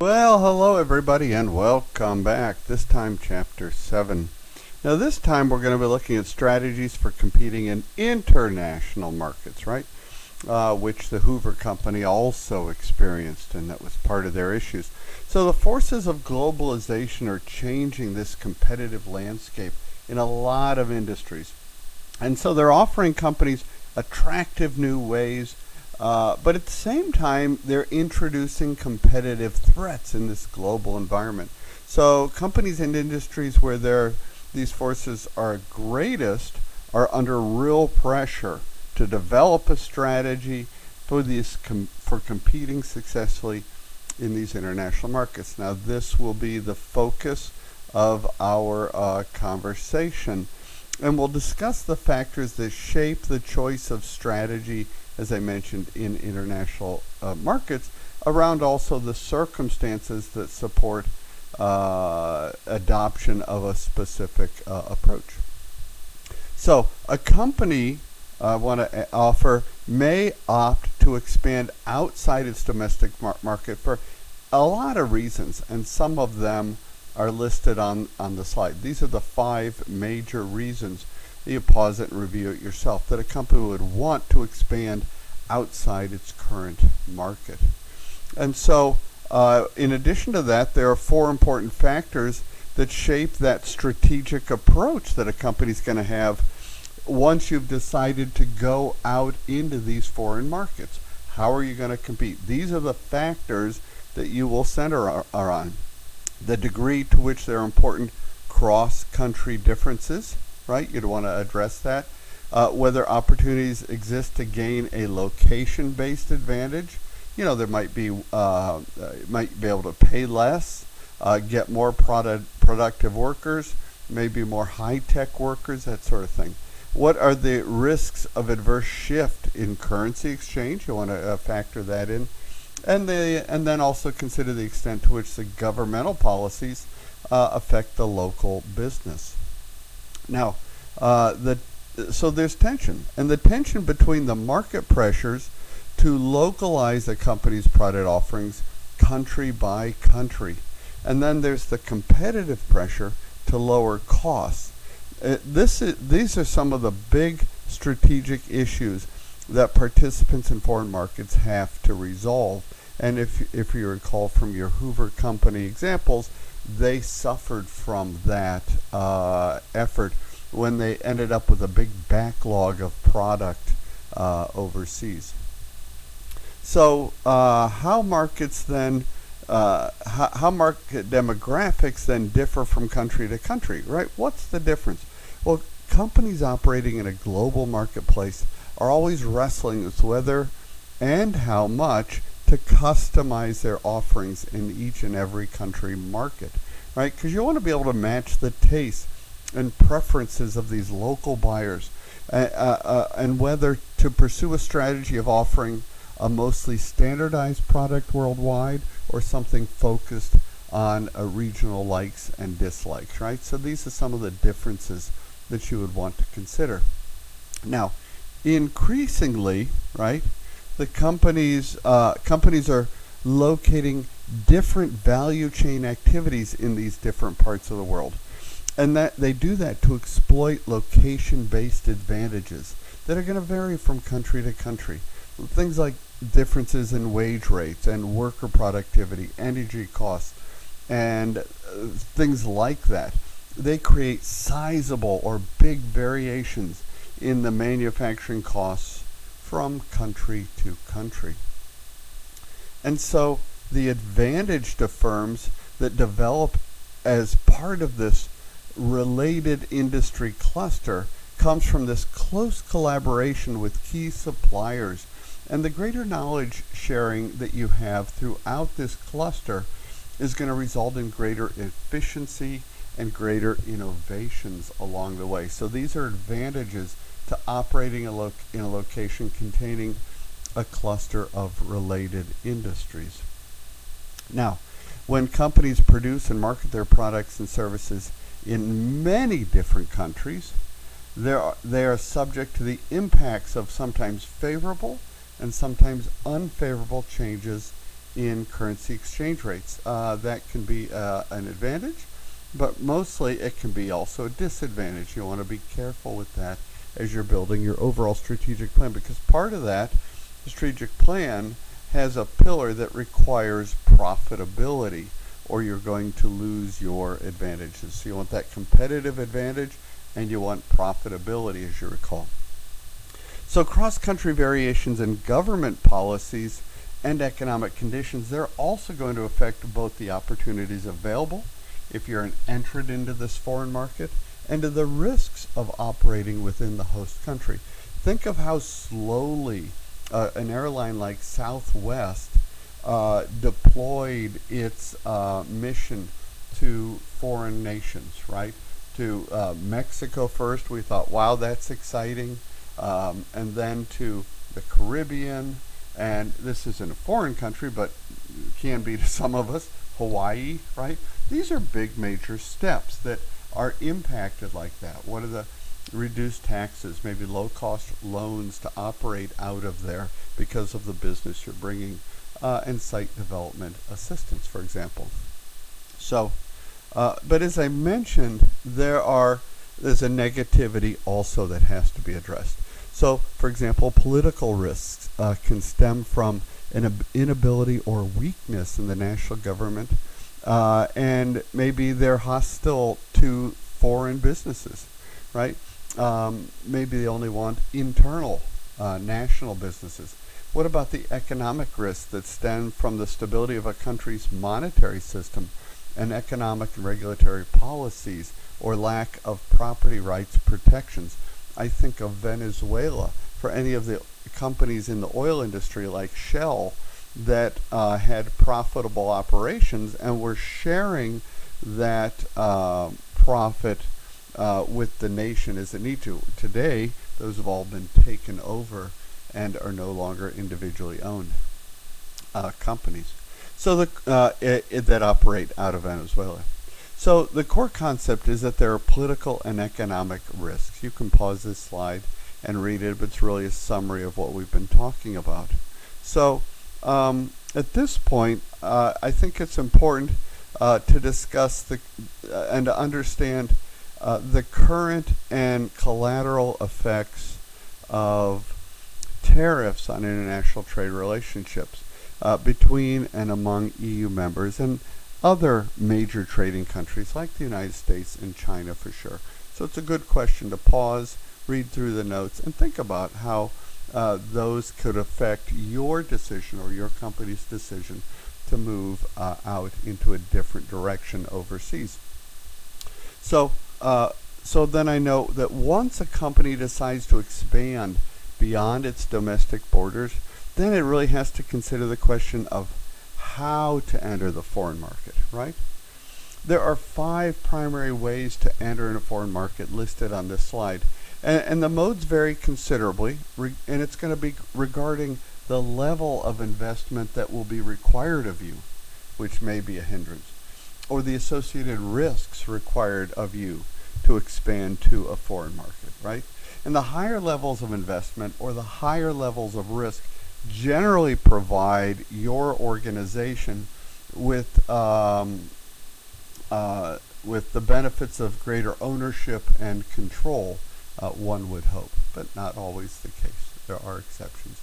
Well, hello everybody and welcome back. This time chapter 7. Now this time we're going to be looking at strategies for competing in international markets, right? Which the Hoover Company also experienced, and that was part of their issues. So the forces of globalization are changing this competitive landscape in a lot of industries. And so they're offering companies attractive new ways, but at the same time, they're introducing competitive threats in this global environment. So companies and industries where these forces are greatest are under real pressure to develop a strategy for competing successfully in these international markets. Now, this will be the focus of our conversation. And we'll discuss the factors that shape the choice of strategy, as I mentioned, in international markets, around also the circumstances that support adoption of a specific approach. So a company I want to offer may opt to expand outside its domestic market for a lot of reasons, and some of them are listed on the slide. These are the 5 major reasons. You pause it and review it yourself, that a company would want to expand outside its current market. And so in addition to that, there are 4 important factors that shape that strategic approach that a company's going to have once you've decided to go out into these foreign markets. How are you going to compete? These are the factors that you will center on. The degree to which there are important cross-country differences, right? You'd want to address that. Whether opportunities exist to gain a location-based advantage. You know, there might be able to pay less, get more productive workers, maybe more high-tech workers, that sort of thing. What are the risks of adverse shift in currency exchange? You want to factor that in. And then also consider the extent to which the governmental policies affect the local business. Now, so there's tension, and the tension between the market pressures to localize a company's product offerings country by country, and then there's the competitive pressure to lower costs. These are some of the big strategic issues that participants in foreign markets have to resolve. And if you recall from your Hoover Company examples, they suffered from that effort when they ended up with a big backlog of product overseas. So how market demographics then differ from country to country, right? What's the difference? Well, companies operating in a global marketplace are always wrestling with whether and how much to customize their offerings in each and every country market, right? Because you want to be able to match the tastes and preferences of these local buyers, and whether to pursue a strategy of offering a mostly standardized product worldwide or something focused on regional likes and dislikes, right? So these are some of the differences that you would want to consider. Now, increasingly, right, the companies are locating different value chain activities in these different parts of the world, and that they do that to exploit location-based advantages that are going to vary from country to country. Things like differences in wage rates and worker productivity, energy costs, and things like that. They create sizable or big variations in the manufacturing costs from country to country. And so the advantage to firms that develop as part of this related industry cluster comes from this close collaboration with key suppliers, and the greater knowledge sharing that you have throughout this cluster is going to result in greater efficiency and greater innovations along the way. So these are advantages to operating in a location containing a cluster of related industries. Now, when companies produce and market their products and services in many different countries, they are subject to the impacts of sometimes favorable and sometimes unfavorable changes in currency exchange rates. That can be an advantage, but mostly it can be also a disadvantage. You want to be careful with that as you're building your overall strategic plan, because part of that strategic plan has a pillar that requires profitability, or you're going to lose your advantages. So you want that competitive advantage and you want profitability, as you recall. So cross-country variations in government policies and economic conditions, they're also going to affect both the opportunities available if you're an entrant into this foreign market and to the risks of operating within the host country. Think of how slowly an airline like Southwest deployed its mission to foreign nations, right? To Mexico first, we thought, wow, that's exciting. And then to the Caribbean, and this isn't a foreign country, but can be to some of us, Hawaii, right? These are big major steps that are impacted like that. What are the reduced taxes, maybe low-cost loans to operate out of there because of the business you're bringing, and site development assistance, for example. So, but as I mentioned, there's a negativity also that has to be addressed. So, for example, political risks can stem from an inability or weakness in the national government, and maybe they're hostile to foreign businesses, right? Maybe they only want internal national businesses. What about the economic risks that stem from the stability of a country's monetary system and economic and regulatory policies, or lack of property rights protections? I think of Venezuela, for any of the companies in the oil industry like Shell that had profitable operations and were sharing that profit with the nation as it need to. Today, those have all been taken over and are no longer individually owned companies. So that operate out of Venezuela. So the core concept is that there are political and economic risks. You can pause this slide and read it, but it's really a summary of what we've been talking about. So at this point, I think it's important to discuss and to understand the current and collateral effects of tariffs on international trade relationships between and among EU members and other major trading countries like the United States and China, for sure. So it's a good question to pause, read through the notes, and think about how those could affect your decision or your company's decision to move out into a different direction overseas. So then I know that once a company decides to expand beyond its domestic borders, then it really has to consider the question of how to enter the foreign market, right? There are 5 primary ways to enter in a foreign market listed on this slide. And the modes vary considerably, and it's going to be regarding the level of investment that will be required of you, which may be a hindrance, or the associated risks required of you to expand to a foreign market, right? And the higher levels of investment or the higher levels of risk generally provide your organization with the benefits of greater ownership and control, one would hope, but not always the case. There are exceptions.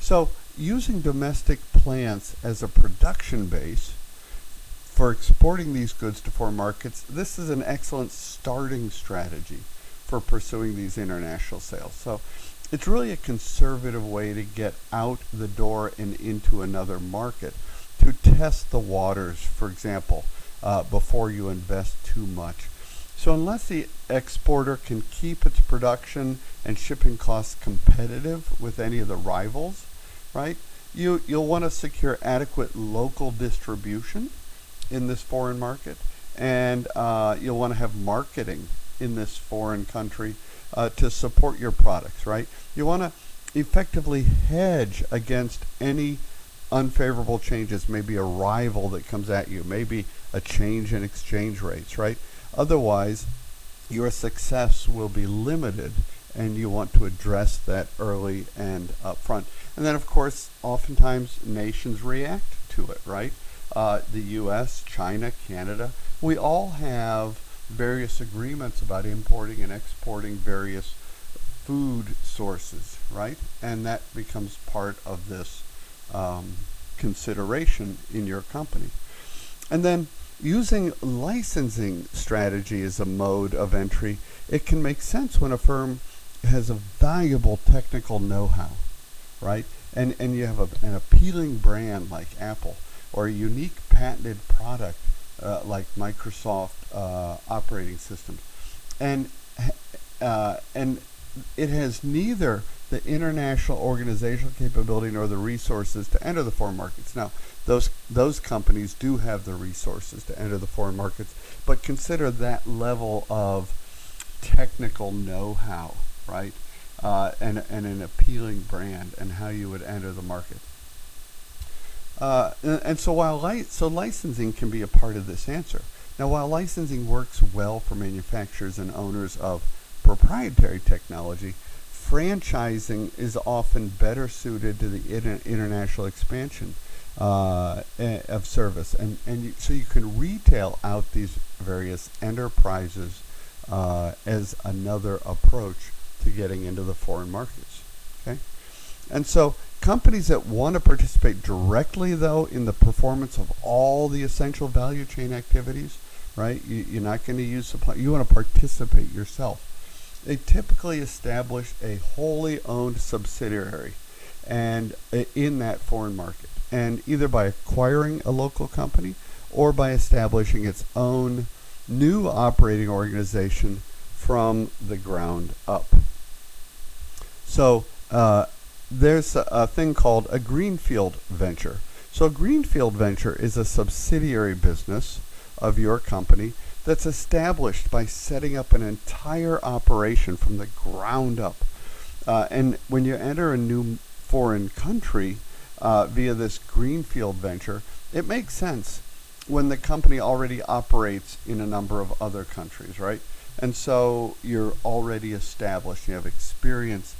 So using domestic plants as a production base for exporting these goods to foreign markets, this is an excellent starting strategy for pursuing these international sales. So it's really a conservative way to get out the door and into another market, to test the waters, for example, before you invest too much. So unless the exporter can keep its production and shipping costs competitive with any of the rivals, right, you'll want to secure adequate local distribution in this foreign market, and you'll want to have marketing in this foreign country to support your products, right? You want to effectively hedge against any unfavorable changes, maybe a rival that comes at you, maybe a change in exchange rates, right? Otherwise, your success will be limited and you want to address that early and upfront. And then, of course, oftentimes nations react to it, right? The U.S., China, Canada, we all have various agreements about importing and exporting various food sources, right? And that becomes part of this consideration in your company. And then using licensing strategy as a mode of entry, it can make sense when a firm has a valuable technical know-how, right? And you have an appealing brand like Apple, or a unique patented product like Microsoft operating systems. And it has neither the international organizational capability nor the resources to enter the foreign markets. Now, those companies do have the resources to enter the foreign markets, but consider that level of technical know-how, right? And an appealing brand and how you would enter the market. And so licensing can be a part of this answer. Now, while licensing works well for manufacturers and owners of proprietary technology, franchising is often better suited to the international expansion of service. So you can retail out these various enterprises as another approach to getting into the foreign markets. Okay? And so companies that want to participate directly, though, in the performance of all the essential value chain activities, right? You're not going to use supply. You want to participate yourself. They typically establish a wholly owned subsidiary and in that foreign market, and either by acquiring a local company or by establishing its own new operating organization from the ground up. So there's a thing called a Greenfield Venture. So a Greenfield Venture is a subsidiary business of your company that's established by setting up an entire operation from the ground up. And when you enter a new foreign country via this Greenfield Venture, it makes sense when the company already operates in a number of other countries, right? And so you're already established. You have experience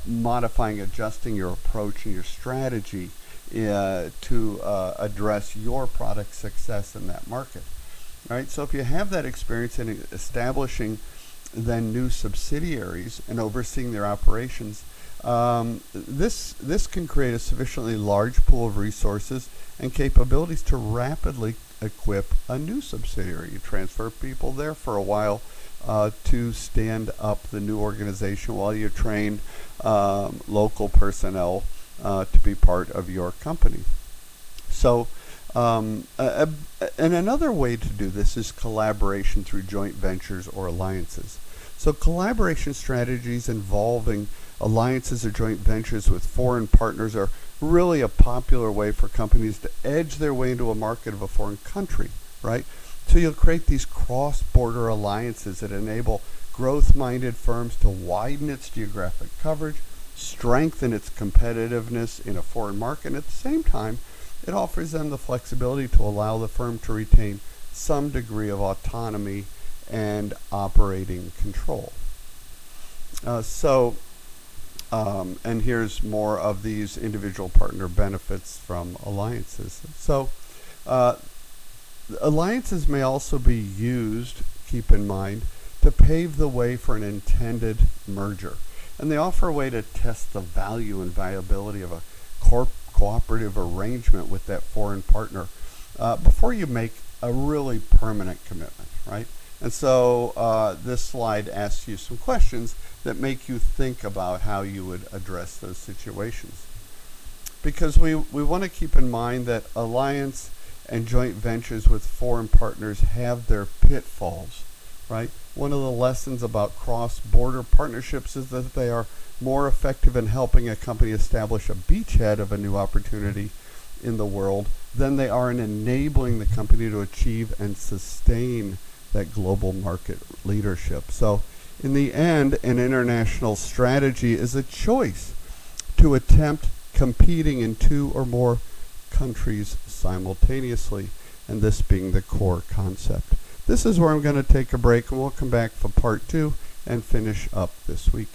modifying, adjusting your approach and your strategy to address your product success in that market. Right? So if you have that experience in establishing then new subsidiaries and overseeing their operations, this can create a sufficiently large pool of resources and capabilities to rapidly equip a new subsidiary. You transfer people there for a while to stand up the new organization while you train local personnel to be part of your company. So and another way to do this is collaboration through joint ventures or alliances. So collaboration strategies involving alliances or joint ventures with foreign partners are really a popular way for companies to edge their way into a market of a foreign country, right? So you'll create these cross-border alliances that enable growth-minded firms to widen its geographic coverage, strengthen its competitiveness in a foreign market, and at the same time, it offers them the flexibility to allow the firm to retain some degree of autonomy and operating control. And here's more of these individual partner benefits from alliances. So alliances may also be used, keep in mind, to pave the way for an intended merger. And they offer a way to test the value and viability of a cooperative arrangement with that foreign partner before you make a really permanent commitment, right? And so this slide asks you some questions that make you think about how you would address those situations. Because we want to keep in mind that alliance and joint ventures with foreign partners have their pitfalls, right? One of the lessons about cross-border partnerships is that they are more effective in helping a company establish a beachhead of a new opportunity in the world than they are in enabling the company to achieve and sustain that global market leadership. So in the end, an international strategy is a choice to attempt competing in two or more countries simultaneously, and this being the core concept. This is where I'm going to take a break, and we'll come back for part 2 and finish up this week.